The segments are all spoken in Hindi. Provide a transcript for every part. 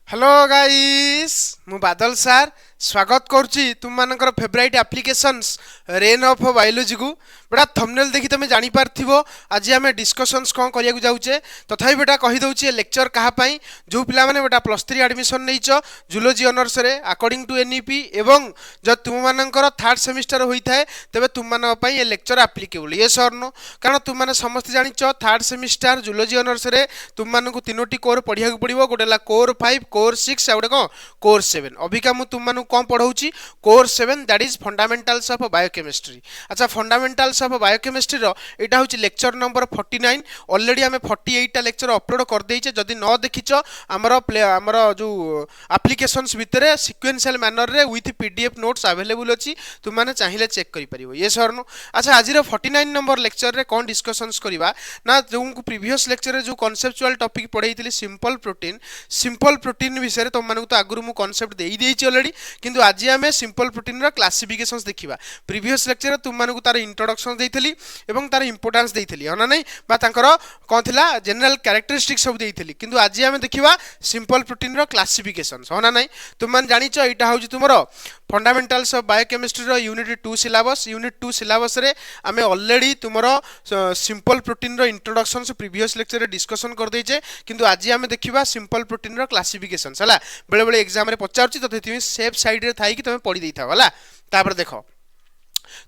हेलो गाइस मु बादल सार स्वागत करुच्ची तुम मानकर favourite applications rain of biology को बेटा थंबनेल देखि तुम जानि पारथिबो आज आमे डिस्कशंस कोन करिया को जाउचे तथापि बेटा कहि दउची लेक्चर कहा पई जो पिला माने बेटा +3 एडमिशन नैचो जूलॉजी ऑनर्स रे अकॉर्डिंग टू एनईपी एवं जब तुम मानकर थर्ड सेमिस्टर होई थाए तबे तुम मान पई ए लेक्चर एप्लीकेबल ये सर नो कारण तुम माने समस्त जानिचो थर्ड सेमिस्टर जूलॉजी ऑनर्स रे तुम मानकु तीनोटी कोर पढिया को पड़िबो गोटेला कोर 5 कोर 6 आ गोटे को कोर 7 अबिका मु तुम मानकु कौन पढ़ाऊँ core 7 that is fundamentals of biochemistry. अच्छा फंडामेंटल्स ऑफ बायोकेमिस्ट्री रो एटा होची लेक्चर नंबर 49 ऑलरेडी हमें 48 टा लेक्चर अपलोड कर देइचे जदि न देखिचो हमर जो एप्लीकेशंस भितरे सीक्वेंशियल मैनर रे विथ पीडीएफ नोट्स अवेलेबल अछि तुम माने चाहिए चेक करि परिबो ये सर नो। अच्छा आज रो 49 नंबर लेक्चर रे कोन डिस्कशंस करिवा ना जो प्रीवियस लेक्चर रे जो कॉन्सेप्चुअल टॉपिक पढाइतिली सिंपल प्रोटीन विषय तुम मानकु तो आगुरु मु कांसेप्ट देई देइची ऑलरेडी किंतु आज आमे सिंपल प्रोटीन रो क्लासिफिकेशंस देखिबा। प्रीवियस लेक्चर तुम मानकु तार इंट्रोडक्शन देइथिली एवं तार इंपोर्टेंस देइथिली हना नै बा तांकर कोन थिला जनरल कैरेक्टरिस्टिक्स सब देइथिली किंतु आज आमे देखिबा सिंपल प्रोटीन रो क्लासिफिकेशंस हना नै तुम मान जानिचो एटा होउची तुमरो फंडामेंटल्स ऑफ बायोकेमिस्ट्री रो यूनिट 2 सिलेबस रे आमे ऑलरेडी तुमरो सिंपल प्रोटीन रो इंट्रोडक्शन से प्रीवियस लेक्चर रे डिस्कशन कर देइचे किंतु आज आमे देखिबा सिंपल प्रोटीन रो क्लासिफिकेशंस हला बेले बेले एग्जाम रे पचारची तो तुम सेफ साइड रे थाई कि तुम पढ़ी देई था हला तापर देखो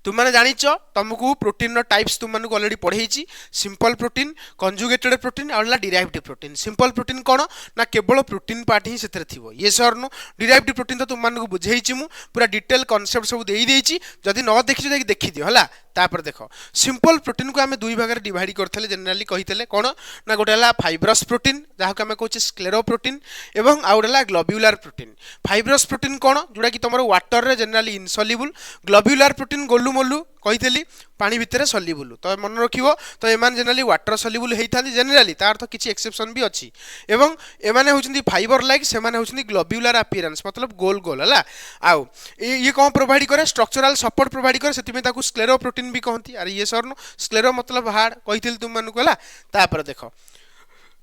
तुम माने जानिच तुमको प्रोटीन रो टाइप्स तुम मानक ऑलरेडी पढ़ेइची सिंपल प्रोटीन कंजुगेटेड प्रोटीन और डिराइव्ड प्रोटीन। सिंपल प्रोटीन कोन ना केवल प्रोटीन पार्ट ही सेतरे थिबो ये सर नो डिराइव्ड प्रोटीन तो तुम मानक बुझेइची मु पूरा डिटेल कांसेप्ट सब देई देइची जदि न देखिছো देखि देखि दियो हला तापर देखो सिंपल प्रोटीन को आमे दुई भाग रे डिवाइड करथले जनरली कहितले कोन ना गोटे हला फाइब्रस प्रोटीन जहा को आमे कहूची स्क्लेरोप्रोटीन एवं आउडला ग्लोब्युलर प्रोटीन। फाइब्रस प्रोटीन कोन जोडा कि तमरो वाटर रे जनरली इनसॉल्युबल ग्लोब्युलर प्रोटीन गोलु मोलु कहितली पानी भितर सॉल्युबल तो मन रखिबो तो एमान जनरली वाटर सॉल्युबल हेइथांदी जनरली तार तो किछि एक्सेप्शन भी अछि एवं एमाने होचंदी फाइबर लाइक से माने होचंदी ग्लोब्युलर अपीयरेंस मतलब गोल गोल हला आउ ये कोन प्रोवाइड करे स्ट्रक्चरल सपोर्ट प्रोवाइड करे सेति में ताकू स्क्लेरोप्रोटीन भी कहंती अरे ये सर नो स्क्लेरो मतलब हार्ड कहितली तुम मानकु हला तापर देखो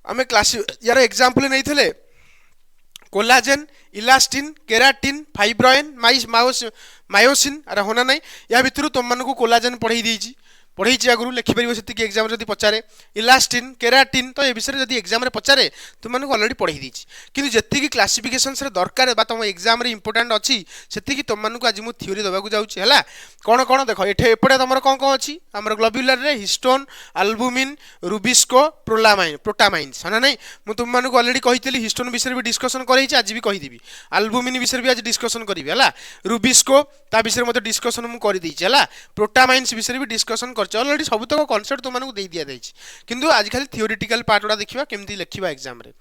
हमें क्लास यार एग्जांपल नैथिले collagen elastin keratin fibroin myosin अरे होना नहीं या भितर तुम मानकु कोलाजेन पढ़ाई देइची पढ़ेची आगु लिखिपर से एग्जाम जब पचारे इलास्टिन केराटिन तो ये विषय जब एग्जाम पचारे तुम ऑलरेडी पढ़ी देची कि जी क्लासिफिकेशन दरकार तुम एग्जाम इंपोर्टाट अच्छी से तुम आज मुझे थ्योरी देवाक जाऊँगी है कौन कौन देख एपटे तुम कौन कौन अच्छी आम ग्लोब्युलर रे हिस्टोन आल्बुमिन रुबिस्को प्रोटामाइन्स है ना नहीं मुझे तुमको ऑलरेडी कही हिस्टोन विषय भी डिस्कसन कर आज भी कहीदेवी आल्बुमिन विषय भी आज डिस्कसन करी है रुबिस्को ता विषय में डिस्कसन मुझे है प्रोटामाइन्स विषय भी डिस्कसन ऑलरेडी सब तक कॉन्सेप्ट तुमको दे दिया जाइए किंतु आज खाली थियोरिटिकल पार्ट गुड़ा देखा केमती लिखा एग्जाम रे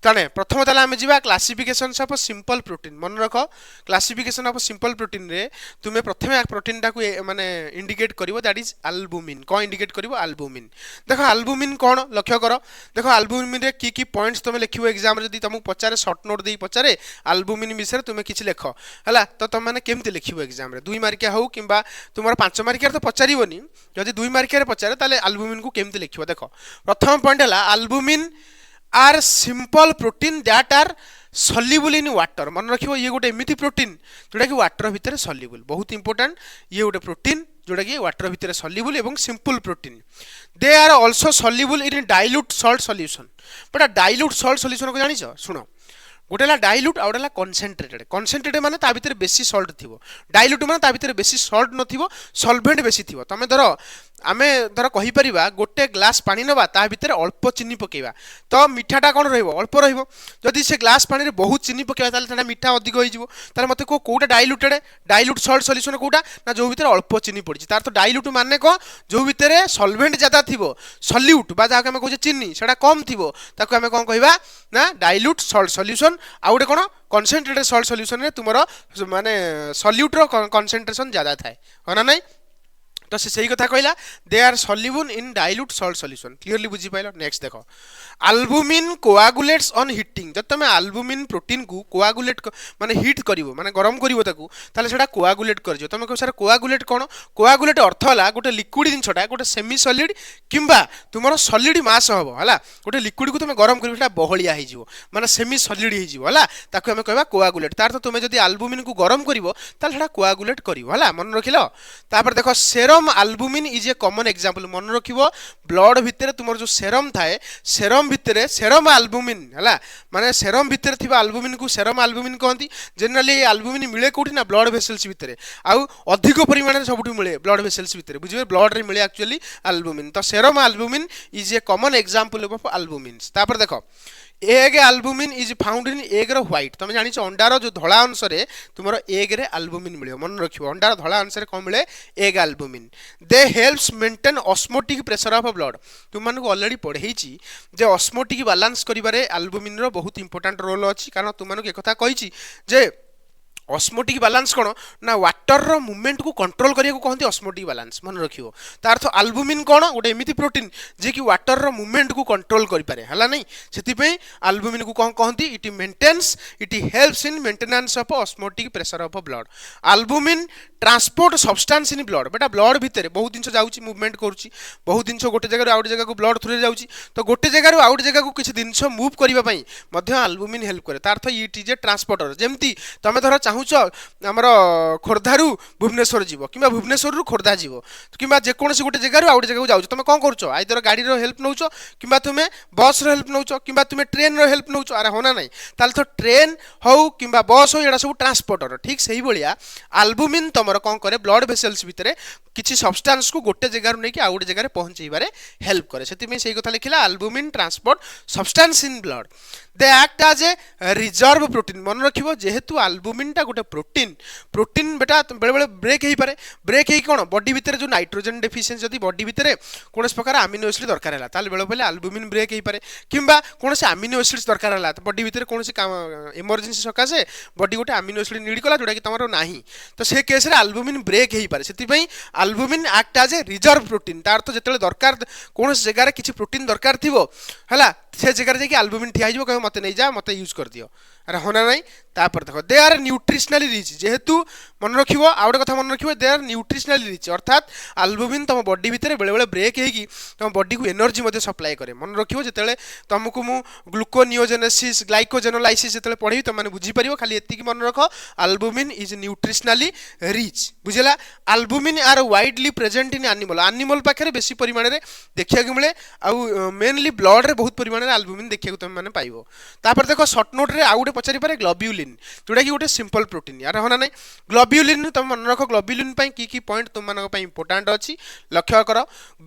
ताने प्रथम ताला आमे जिबा क्लासिफिकेशन ऑफ सिंपल प्रोटीन मन रख क्लासिफिकेशन ऑफ सिंपल प्रोटीन रे तुमे प्रथमे प्रोटीन टाकू माने इंडिकेट करिवो दैट इज एल्बुमिन को इंडिकेट करिवो एल्बुमिन देखो एल्बुमिन कोन लक्ष्य करो देखो एल्बुमिन रे की पॉइंट्स तुमे लिखिवो एग्जाम रे जदी तुमको पचारे शॉर्ट नोट देई पचारे एल्बुमिन विषय तुमे किछि लिखो हला तो तुम माने केमती लिखिवो एग्जाम रे 2 मार्किया हो किबा तुमर 5 मार्किया तो पचारिवोनी जदी 2 मार्किया रे पचारे ताले एल्बुमिन को केमती लिखिवो देखो प्रथम पॉइंट हला albumin are simple protein that are soluble in water मन रखिबो ये गोटे एमिति प्रोटीन जोटा कि वाटर भितर सॉल्युबल बहुत इंपोर्टेंट ये गोटे प्रोटीन जोटा कि वाटर भितर सॉल्युबल एवं simple protein they are also soluble in dilute salt solution but dilute salt solution को जानिछ सुनो गोटे डाइल्यूट आउ गोटे कनसेंट्रेटेड माने ता भितर बेसी सॉल्ट थिबो डाइल्यूट माने ता भितर बेसी सॉल्ट नथिबो सॉल्वेंट बेसी थिबो तमे धरो आमे धर कहि परिबा गोटे ग्लास पानी नबा ता भितर अल्प चीनी पकेबा तो मिठाटा कोन रहइबो अल्प रहइबो जदि से ग्लास पानी रे बहुत चीनी पकेबा ताले ताडा मिठा अधिक होई जिवो ताले मते कोउटा डाइल्यूट सॉल्ट सॉल्यूशन कोउटा ना जो भितर अल्प चीनी पड़िछि तार तो डाइल्यूट माने को जो भितर सॉल्वेंट ज्यादा थिबो सॉल्यूट बा जाके हमें कहू चीनी सेटा कम थिबो ताको हमें कोन कहिबा ना डाइल्यूट सॉल्ट सॉल्यूशन आ गोटे कोन कनसेंट्रेटेड सॉल्ट सॉल्यूशन रे तुमरो माने सॉल्यूट रो कंसंट्रेशन ज्यादा थाए होना नहीं तो से सही कथा कहला they are soluble in dilute salt solution clearly बुझी पाइल नेक्स्ट देखो अल्बुमिन कोआगुलेट्स ऑन हीटिंग जब तुम अल्बुमिन प्रोटीन को कोआगुलेट माने हीट करिवो माने गरम करिवो ताकू ताले सेटा कोआगुलेट कर जो तुम कह सर कोआगुलेट कोन कोआगुलेट अर्थ हला गोटे लिक्विड जिनछटा गोटे सेमी सॉलिड किंबा तुमरो सॉलिड मास हबो हला गोटे लिक्विड को तुम गरम करिवो सेटा बहलिया हे जिवो माने सेमी सॉलिड हे जिवो हला ताकू हम कहबा कोआगुलेट तार तो तुम जदी अल्बुमिन को गरम करिवो ताले सेटा कोआगुलेट करिवो हला मन रखिलो तापर देखो serum albumin is a common example मन रखिवो ब्लड भितर तुमर जो सेरम थाए सेरम भितर सेरम अल्बुमिन हला माने सेरम भितर थिबा अल्बुमिन को सेरम अल्बुमिन कहंती जनरली अल्बुमिन मिले कोठी ना ब्लड वेसल्स भितर आउ अधिक परिमाण सबुठी मिले ब्लड वेसल्स भितर बुझिबे ब्लड रे मिले एक्चुअली अल्बुमिन तो serum albumin is a common example of albumins तापर देखो egg albumin is found in egg रो व्हाइट तुम जानि छ अंडार जो धळा अंश रे तुमरो एग रे अल्बुमिन मिलियो मन रखियो अंडार धळा अंश रे कोन मिले egg albumin they helps maintain osmotic pressure of blood तुम मानको ऑलरेडी पढेई छी जे ऑस्मोटिक बैलेंस करिबारे अल्बुमिन रो बहुत इंपोर्टेंट रोल अछि कारण तुम मानको एकथा कहि छी जे ऑस्मोटिक बैलेंस कौन ना वाटर रो मूवमेंट को कंट्रोल करिया को कहते ऑस्मोटिक बैलेंस मन रखियो तार अर्थ अल्बुमिन कौन गोटे एमिति प्रोटीन जे कि वाटर रो मूवमेंट को कंट्रोल करि पारे हला नहीं सेति पे अल्बुमिन को कौन कहती it maintains it helps in maintenance of osmotic pressure of blood albumin transport substance in blood बेटा ब्लड भितर बहुत जिंस जाउची मूवमेंट करूची बहुत जिंस गोटे जगह आउट जगह को ब्लड थ्रू जाउची तो गोटे जगह आउट जगह को किछि जिंस मूव करिबा पई मध्य अल्बुमिन हेल्प करे तार अर्थ इट इज ए ट्रांसपोर्टर जेमती तमे धर आमर खोर्धारू भुवनेश्वर जीव कि भुवनेश्वर खोर्धा जीव कि जेकोसी गोटे जगह आउट जगह जाऊ तुम कौन कर आइदर गाड़ी हेल्प नौ कि तुम बस हेल्प नौ कि तुम ट्रेन हेल्प नौ अरे होना नहीं ताल तो ट्रेन हो कि बस हो यहाँ सब ट्रांसपोर्टर ठीक से भाया अल्बुमिन तुम कौन करे ब्लड वेसल्स भितर किसी सब्सटेंस को गोटे जगह नहीं आउ गोटे जगह पहुंचाइबारे हेल्प करे से कथा लिखला albumin transport substance in blood they act as a reserve protein मन रखिबो जेहेतु अल्बुमिन टा गोटे प्रोटीन प्रोटीन बेटा बेले बेले ब्रेक हो पारे ब्रेक हो कौन बॉडी भितर जो नाइट्रोजन डेफिशिएंसी जदि बॉडी भितर कौन प्रकार अमीनो एसिड दरकार है ताल बेले बेले अल्बुमिन ब्रेक हो पारे किंबा कौन अमीनो एसिड्स दरकार है तो बॉडी भितर कौन इमरजेंसी सकाशे बॉडी गोटे अमीनो एसिड नीड कला जोटा कि तुम नाही तो से केस रे अल्बुमिन ब्रेक हो पारे से albumin act as a reserve protein तार तो जिते दरकार कौन जगार किसी प्रोटीन दरकार थी है से जगह जाकि अल्बुमिन ठिया हो कह मत नहीं जा मत यूज कर दियो अरे होना नहीं तापर देखो दे आर न्यूट्रिशनली रिच जेहेतु मन रखिबो आ गोटे कथा मन रखिबो दे आर न्यूट्रिशनली रिच अर्थात अल्बुमिन तुम बॉडी भितर बेले बेले ब्रेक होगी तुम बॉडी को एनर्जी मध्य सप्लाई करे मन रखिबो जेतेले तुमको मु ग्लूकोनियोजेनेसिस ग्लाइकोजेनोलाइसिस जेतेले पढ़ी तुम माने बुझी परिबो खाली एतिकी मन रख अल्बुमिन इज न्यूट्रिशनली रिच बुझला albumin are widely present in animal animal पाखरे बेसी परिमाण रे देखिया के मिले आ मेनली ब्लड रे बहुत परिमाण रे अल्बुमिन देखिया को तुम माने पाइबो तापर देखो शॉर्ट नोट रे आ गोटे पचारि पारे ग्लोब्यूलिन जोटा कि गोटे सिंपल प्रोटीन यार होना नहीं ग्लोब्यूलिन तुम मन रख ग्लोब्यूलिन की पॉइंट तुम मान इंपोर्टेंट अच्छी लक्ष्य कर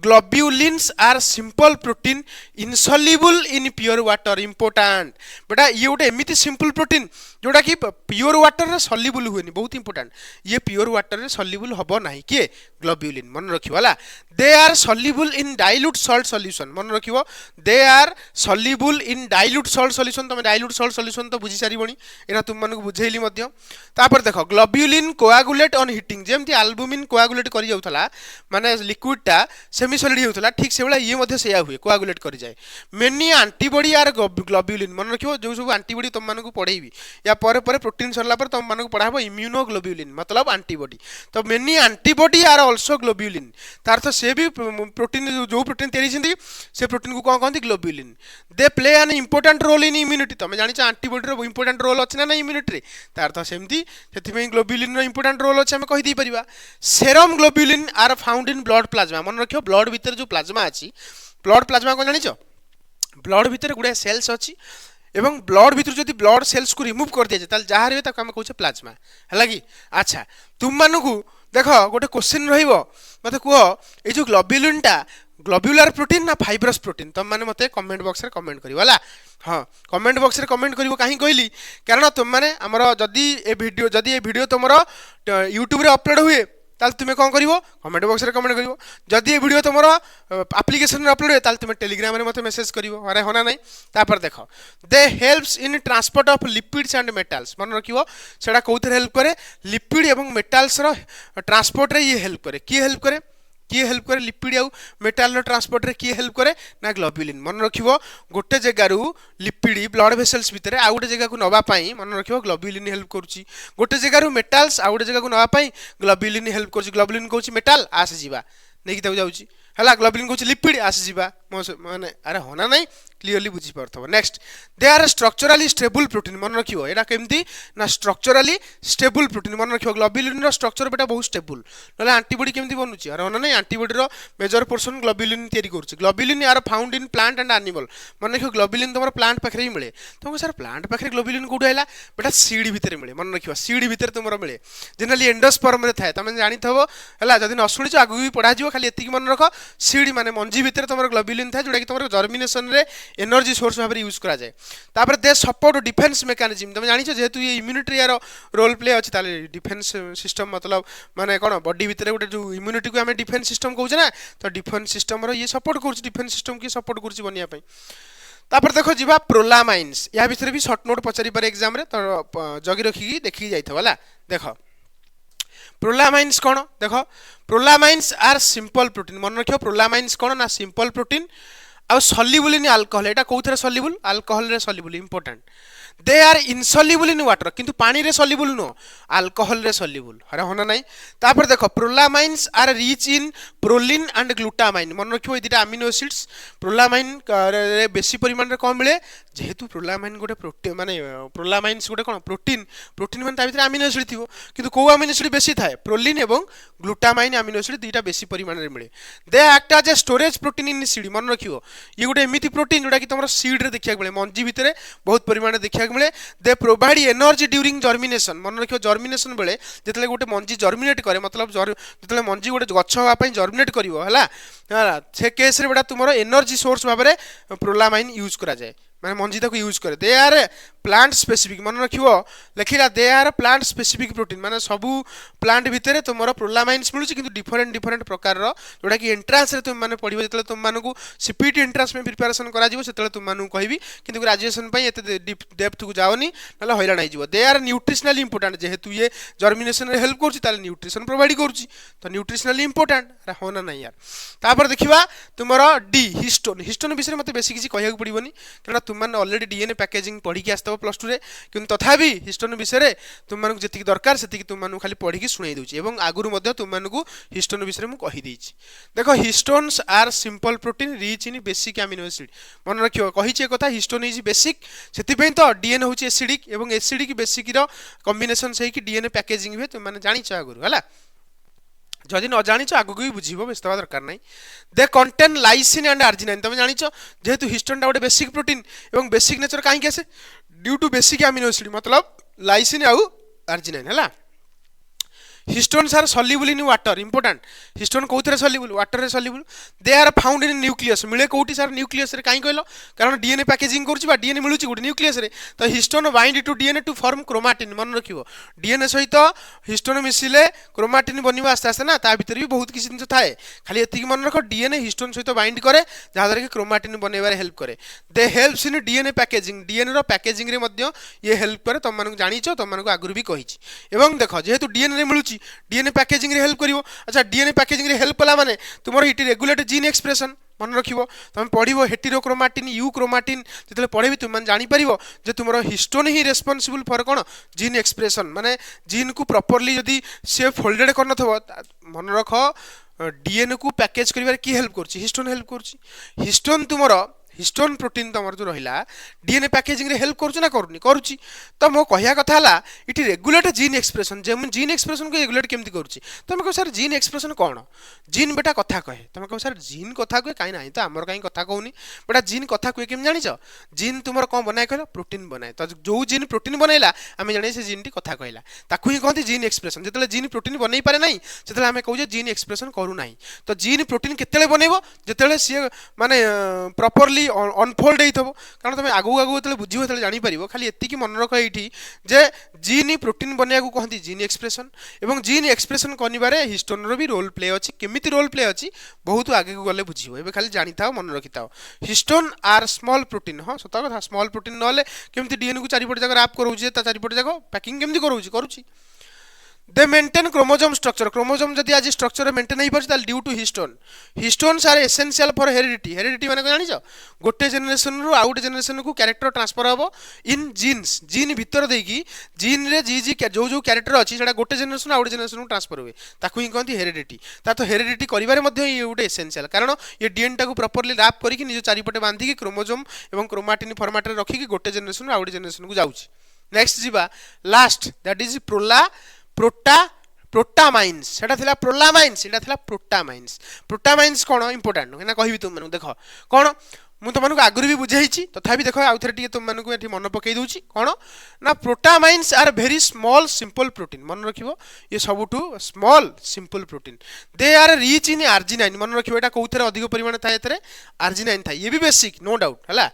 globulins are simple protein insoluble in pure water important बेटा ये गोटे एमती सिंपल प्रोटीन जोटा कि प्योर वाटर रे सॉल्युबल हुए बहुत इंपोर्टेंट ये प्योर वाटर रे सॉल्युबल हबो नहीं किए ग्लोब्यूलिन मन रखियो हला they are soluble in dilute salt solution मन रखियो they are soluble in dilute salt solution तुम डाइल्यूट सॉल्ट सॉल्यूशन तो बुझी सारिबणी एना तुम मानक बुझेइली मध्य तापर देखो ग्लोब्यूलिन कोआगुलेट ऑन हीटिंग जेमती अल्बुमिन कोआगुलेट करि जाउथला माने लिक्विड टा सेमी सॉलिड होउथला ठीक से बेला ये मध्य सेया हुए कोआगुलेट करि जाए मेनी एंटीबॉडी आर ग्लोब्यूलिन मन रखियो जो सब एंटीबॉडी तुम मानक पढेइबी या परे परे प्रोटीन सरला पर तुम मानक पढाबो इम्यूनोग्लोब्यूलिन मतलब एंटीबॉडी तो many antibody are also globulin तार तो से भी प्रोटीन जो प्रोटीन तैयारी छिंदी से प्रोटीन को कोन कहंती globulin they play an important role in immunity तुम जानि छ एंटीबॉडी रो इंपोर्टेंट रोल अछि ना इम्यूनिटी रे तार तो सेमती सेति ग्लोब्यूलिन रो इंपोर्टेंट रोल अछि हम कहि दी परिबा serum globulin are found in blood plasma मन रखियो ब्लड भीतर जो प्लाज्मा अछि ब्लड प्लाज्मा को जानि छ ब्लड भीतर गुडे सेल्स अछि एवं ब्लड भीतर जदि ब्लड सेल्स को रिमूव कर दिया जाए ताल जहाँ रहे ताको हम कहूँ प्लाज्मा है कि अच्छा तुम मानू देख गोटे क्वेश्चन रहिबो मते कह ये जो ग्लोब्यूलिनटा ग्लोब्यूलर प्रोटीन ना फाइब्रस प्रोटीन तुम मैंने मत कमेंट बॉक्स रे कमेंट करियो होला हाँ कमेंट बॉक्स रे कमेंट करियो काहे कहली कारण तुम माने हमर जदी ए वीडियो तुमरो यूट्यूब रे अपलोड हुए ताल तुम कौन करिवो कमेंट बॉक्स रे कमेंट करिवो जदी ए वीडियो तुमरो एप्लीकेशन रे अपलोड हुए ताल तुम टेलीग्राम रे मते मेसेज करिवो अरे होना नहीं तापर देखो दे helps in transport of lipids and metals मन रखिवो सेडा कोउथरे हेल्प करे लिपिड एवं मेटल्स रो ट्रांसपोर्ट रे ये हेल्प करे की हेल्प करे किए हेल्प करे लिपिड आउ मेटाल रो ट्रांसपोर्ट रे किए हेल्प करे ना ग्लोब्युलिन मन रखिबो गोटे जगारू लिपिड ब्लड वेसल्स भितर आउ गोटे जगह को नवा पई मन रखिबो ग्लोब्युलिन हेल्प करूची गोटे जगारू मेटाल्स आउ गोटे जगह को नवा पई ग्लोब्युलिन हेल्प करूची ग्लोब्युलिन कहूची मेटाल आस जीवा नेकी ताऊ जाउची हला ग्लोब्युलिन कहूची लिपिड आस जीवा माने अरे होना नहीं क्लियरली बुझी पारथबो next they are structurally stable protein मन रखिबो एटा केमती ना स्ट्रक्चरली स्टेबल प्रोटीन मन रखिबो ग्लोब्युलिन रो स्ट्रक्चर बेटा बहुत स्टेबल नले एंटीबॉडी केमती बनुची अरे होना नहीं एंटीबॉडी रो मेजर पोर्शन ग्लोब्युलिन तयारी करूची globulin are found in plant and animal मन रखिबो ग्लोब्युलिन तमर प्लांट पाखरे ही मिले तुमको सर प्लांट पाखरे ग्लोब्युलिन कोड हैला बेटा सीड भितर मिले मन रखिबो सीड भितर तुमर मिले जनरली एंडोस्पर्म रे थाए तमे जानि थबो हैला जदि न सुनिचो आगु भी पढा जिवो खाली एतिकी मन रख सीड माने मंजी भितर तुमर ग्लोब्युलिन थाए जोडा कि तुमर जर्मिनेशन रे एनर्जी सोर्स भाव यूज करा जाए तापर दे सपोर्ट डिफेंस मेकानिज्म तुम जानिछो जेहेतु ये इम्यूनिटी यार रोल प्ले अछि ताले डिफेंस सिस्टम मतलब माने कोन बॉडी भितर गोटे जो इम्यूनिटी को हमें डिफेंस सिस्टम कहू ना तो डिफेंस सिस्टम रो ये सपोर्ट करछि डिफेंस सिस्टम की सपोर्ट करछि बनिया पई तापर देखो जीवा प्रोलामाइन्स या भितर भी शॉर्ट नोट पचारि पारे एग्जाम रे तो जगी रखी देखि जाइथो वाला देखो प्रोलामाइन्स कौन देखो प्रोलामाइन्स आर सिंपल प्रोटीन मन रखियो प्रोलामाइन्स कौन ना सिंपल प्रोटीन आ सॉल्युबल इन अल्कोहल एटा कोथरे सॉल्युबल अल्कोहल रे soluble important they are insoluble in water किंतु पानी रे सॉल्युबल नो अल्कोहल रे सॉल्युबल अरे होना नहीं तापर देखो prolamines are rich in proline and glutamine मन रखियो ए दिटा अमीनो एसिड्स प्रोलामाइन रे बेसी परिमाण रे कम मिले जेहेतु प्रोलामाइन गोटे प्रोटीन माने प्रोलामाइन्स गोटे कोन प्रोटीन प्रोटीन माने ता भितर अमीनो एसिड थिबो किंतु को अमीनो एसिड बेसी थाए प्रोलिन एवं ग्लूटामाइन अमीनो एसिड दुईटा बेसी परिमाण रे मिले they act as a storage protein in seed मन रखियो ये गोटे एमिति प्रोटीन जोटा कि तुम सीड रे देखिया मिले मंजी भितर बहुत परिमाण देखिया मिले they provide energy during germination मन रखियो जर्मिनेशन बेले जेतले गोटे मंजी जर्मिनेट करे मतलब जेतले मंजी गोटे गछ होवा पई जर्मिनेट करिवो हला से केस रे बेटा तुमरो एनर्जी सोर्स भाव रे प्रोलामाइन यूज करा जाए माने मंजी तक यूज करे दे आर प्लांट स्पेसिफिक मन रखियो लेखिला they are plant specific protein माने सबु प्लांट भितर तुमरो प्रोलामाइन्स मिलुची किंतु डिफरेंट डिफरेंट प्रकार रो जोटा कि एंट्रांस रे तुम माने पढिबो जेतले तुम मानकु सीपीटी एंट्रांस में प्रिपरेशन करा जिवो सेतले तुम मानकु कहबी किंतु ग्रेजुएशन पई एते डेप्थ को जाओनी नले हैरान आइ जिवो दे आर न्यूट्रिशनली इंपोर्टेंट जेहेतु ये जर्मिनेशन रे हेल्प करची ताले न्यूट्रिशन प्रोवाइड करची तो न्यूट्रिशनली इंपोर्टेंट रे होना नहीं यार तापर देखिबा तुमरो डी हिस्टोन हिस्टोन विषय मते बेसी किछि कहया पड़िबोनी कारण तुम माने ऑलरेडी डीएनए पैकेजिंग पढ़ी के आस्तव प्लस 2 रे किंतु तथापि हिस्टोन विषय तुम मानक जति दरकार सेति तुम मानक खाली पढ़ी के सुनाई दउची एवं आगुरु मध्ये तुम मानक हिस्टोन विषय मु कहि देइची देखो histones are simple protein rich in basic amino acid मन रखियो कहिचे कथा हिस्टोन इज बेसिक सेति पई तो डीएनए होची एसिडिक एवं एसिडिक बेसिक रो कॉम्बिनेशन सही कि डीएनए पैकेजिंग हुए तुम माने जानि छ आगुरु हला जदि न जानी आगु भी बुझीबो व्यस्त हवा दरकार नहीं they contain lysine and arginine तुम जानी जेहेतु हिस्टोन टा गोटे बेसिक प्रोटीन एवं बेसिक नेचर कहीं आसे due to basic amino acid मतलब लाइसिन आउ आर्जिनाइन है histones are soluble in water important histone कोथरे सॉल्युबल वाटर रे soluble they are found in nucleus मिले कोठी सर न्यूक्लियस रे काई कहलो कारण डीएनए पैकेजिंग करछि बा डीएनए मिलुछि गोटे न्यूक्लियस रे तो histone bind to DNA to form chromatin मन रखिबो डीएनए सहित हिस्टोन मिसिले क्रोमाटिन बनिबा आस्ते आस्ते ना ता भीतर भी बहुत किछि जिंस थाए खाली एतिकी मन रखो डीएनए हिस्टोन सहित बाइंड करे जहा द्वारा कि क्रोमाटिन बनेबारे हेल्प करे they helps in DNA packaging DNA रो पैकेजिंग रे मध्य ये हेल्प करे तुम मानक जानिछो तुम मानक आगुरु भी कहिछि एवं देखो जेहेतु डीएनए रे मिलुछि डीएनए पैकेजिंग रे हेल्प करिवो अच्छा डीएनए पैकेजिंग रे हेल्प कला माने तुमरो हिट रेगुलेट जीन एक्सप्रेशन मन रखिबो तुम पढिबो हेटेरोक्रोमाटिन यू क्रोमाटिन जेतले पढेबी तुम मान जानि परिबो जे तुमरो हिस्टोन ही रिस्पांसिबल फॉर कोन जीन एक्सप्रेशन माने जीन को प्रॉपर्ली यदि से फोल्डेड करन थबो मन रखो डीएनए को पैकेज करिवार की हेल्प करछि हिस्टोन हेल्प करछि हिस्टोन तुमरो हिस्टोन प्रोटीन तमर जो रहिला डीएनए पैकेजिंग रे हेल्प करूछ ना करूनी करूची तो मो कहिया कथा हला इटी रेगुलेट जीन एक्सप्रेशन जे जीन एक्सप्रेशन को रेगुलेट केमती करूची तुम कह सर जीन एक्सप्रेशन कोन जीन बेटा कथा कहे तुम कह सर जीन कथा कहे काई नाही तो हमर काई कथा कहूनी बेटा जीन कथा कहे केम जानिछ जीन तुमर कोन बनाय कहलो प्रोटीन बनाय तो जो जीन प्रोटीन बनैला हमें जाने से जीन टी कथा कहला ताकू ही कहती जीन एक्सप्रेशन जेतले जीन प्रोटीन बनै पारे नाही सेतले हमें कहू जे जीन एक्सप्रेशन करू नाही तो जीन प्रोटीन केतेले बनेबो जेतले से माने प्रॉपर्ली अनफोल्ड होइथबो कारण तुम आगु आगु तले बुझिबो तले जानि परिबो खाली एतिकी मन रख एठी जे जीन प्रोटीन बनेया को कहती जीन एक्सप्रेशन एवं जीन एक्सप्रेशन कनिबारे हिस्टोन रो भी रोल प्ले अछि केमिति रोल प्ले अछि बहुत आगे को गले बुझिबो एबे खाली जानि थाओ मन रखि थाओ हिस्टोन आर स्मॉल प्रोटीन हां सत कथा स्मॉल प्रोटीन नले केमिति डीएनए को चारिपट जगह रैप करूछि ता चारिपट जगह पैकिंग केमिति करूछि they maintain chromosome structure chromosome जदि आज स्ट्रक्चर मेंटेन नहीं पारे due to histone histones are essential for heredity heredity माने जानि छ गोटे जनरेशन रु आउट जनरेशन को कैरेक्टर ट्रांसफर हबो इन जीन्स जीन भीतर देकी जीन रे जी जी जो जो कैरेक्टर अछि सेटा गोटे जनरेशन आउट जनरेशन को ट्रांसफर हुए ताकू ही कहती हेरिडिटी ता तो हेरिडिटी करिवारे मध्ये ये गोटे एसेंशियल कारण ये डीएनए टाको प्रॉपर्ली रैप करके निज चारिपटे बांधी की क्रोमोजोम एवं क्रोमाटिन फॉर्मेट रे रखी की गोटे जनरेशन आउट जनरेशन को जाउछि नेक्स्ट जीवा लास्ट दैट इज प्रोटामाइन्स सेटा थिला प्रोलामाइन्स सेटा थिला प्रोटामाइन्स कोन इंपोर्टेंट ना कहबी तुम मानु देखो कोन मु तुमको आगुरी भी बुझाई तथापि देख आउ थे तुमको ये मन पकई दूची कौन ना protamines are very small simple protein मन रखिबो ये सबुठु small simple protein they are rich in arginine मन रखिबो एटा कोउथरे अधिक परिमाण थाए एतरे आर्जिनाइन थाए ये भी बेसिक नो डाउट हला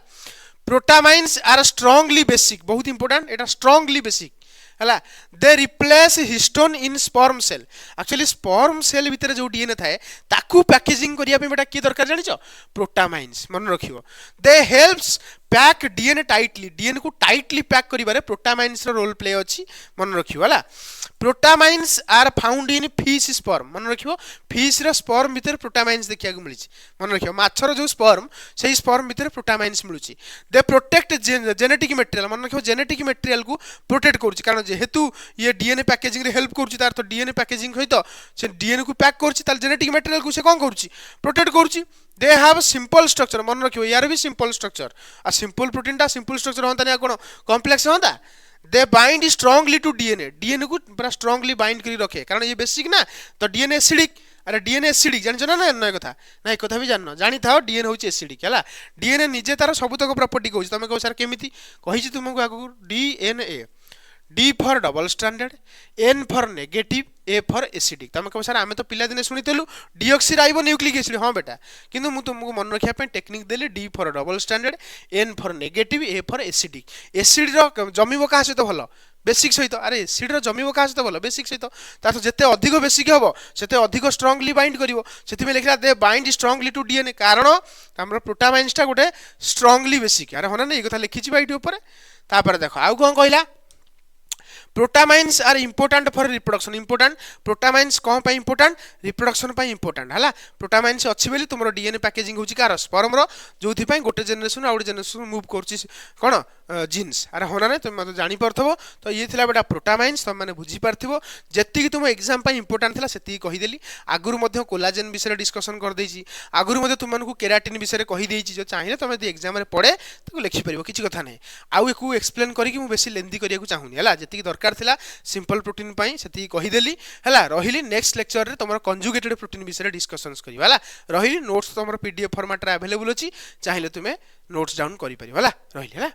प्रोटामाइन्स आर स्ट्रांगली बेसिक बहुत इंपोर्टेंट एटा स्ट्रांगली बेसिक हला they replace histone in sperm cell actually sperm cell भीतर जो डीएनए थाए ताकू पैकेजिंग करिया पे बेटा की दरकार जानि छ प्रोटामाइन्स मन रखिबो दे हेल्प्स पैक डीएनए को टाइटली पैक करिबारे प्रोटामाइन्स रो रोल प्ले अछि मन रखिबो हला protamines are found in fish sperm मन रखिबो फिश रो स्पर्म भीतर प्रोटामाइन्स देखिया को मिलिछि मन रखिबो माछर जो स्पर्म सेही स्पर्म भीतर प्रोटामाइन्स मिलुछि दे प्रोटेक्ट जेनेटिक मटेरियल मन रखिबो जेनेटिक मटेरियल को प्रोटेक्ट करूछि कारण जेहेतु ये डीएनए पैकेजिंग रे हेल्प करूछि तार तो डीएनए पैकेजिंग सहित से डीएनए को पैक करूछि तार जेनेटिक मटेरियल को से कोन करूछि प्रोटेक्ट करूछि दे हैव सिंपल स्ट्रक्चर मन रखिबो यार भी सिंपल स्ट्रक्चर आ सिंपल प्रोटीन टा सिंपल स्ट्रक्चर होता नहीं कोन कॉम्प्लेक्स होता they bind strongly to DNA को पूरा स्ट्रांगली बाइंड करी रखे कारण ये बेसिक ना तो डीएनए एसिडिक अरे डीएनए एसिडिक जानि ना ना कथा ना एक कथा भी जाननो जानि थाओ डीएनए होची एसिडिक हला डीएनए निजे तार सबुतक प्रॉपर्टी कहूची तमे कहो सर केमिति कहिछि तुमको आगु DNA D for double standard N for negative A for acidic तुम कह सर आम तो पिला दिन शुणीलु डीऑक्सीराइबो न्यूक्लिक एसिड हाँ बेटा किंतु मु तुमको मन रखा टेक्निक देली D for double standard N for negative A for acidic acid जमीब क्या सहित भल बेसिक सहित अरे एसिड जमीब क्या सहित भल बेसिक सहित तार जिते अधिक बेसिक हम से अधिक स्ट्रांगली बाइंड करिवो सेति लिखला they bind strongly to DNA कारण हमर प्रोटामाइन्स टा गोटे स्ट्रांगली बेसिक अरे होना नहीं कथा लिखिछि बाइट ऊपर तापर देखो आउ कोन कहला protamines are important for reproduction important protamines कौन पे इंपोर्टेंट रिप्रोडक्शन पे इंपोर्टेंट हला प्रोटामाइन्स अच्छी बेली तुम डीएनए पैकेजिंग होची कार स्पर्म रो जोथि पई गोटे जनरेशन आउट जनरेशन मूव करछि कोन जीन्स अरे होना नहीं तुम मत जानि परथबो तो ये थिला बेटा प्रोटामाइन्स तुम माने बुझी परथिबो जेति कि तुम एग्जाम पे इंपोर्टेंट थिला सेति कहि देली आगुरु मध्ये कोलाजेन विषय डिस्कशन कर देछि आगुरु मध्ये तुम मानकु केराटिन विषय कहि देछि जो चाहिए तुम यदि एग्जाम रे पड़े तो लिखि परिबो किछि कथा नै आउ एकु एक्सप्लेन करी कि मु बेसी लेंदी करिया को चाहुनी हला जेति कि दरकार थिला सिंपल प्रोटीन पई सेति कहि देली हला रहिली नेक्स्ट लेक्चर रे तुमरा कंजुगेटेड प्रोटीन विषय डिस्कशंस करिवा हला रहिली नोट्स तुमरा पीडीएफ फॉर्मेट रे अवेलेबल अछि चाहिए तुमे नोट्स डाउन करि परिबो हला रहिली हला।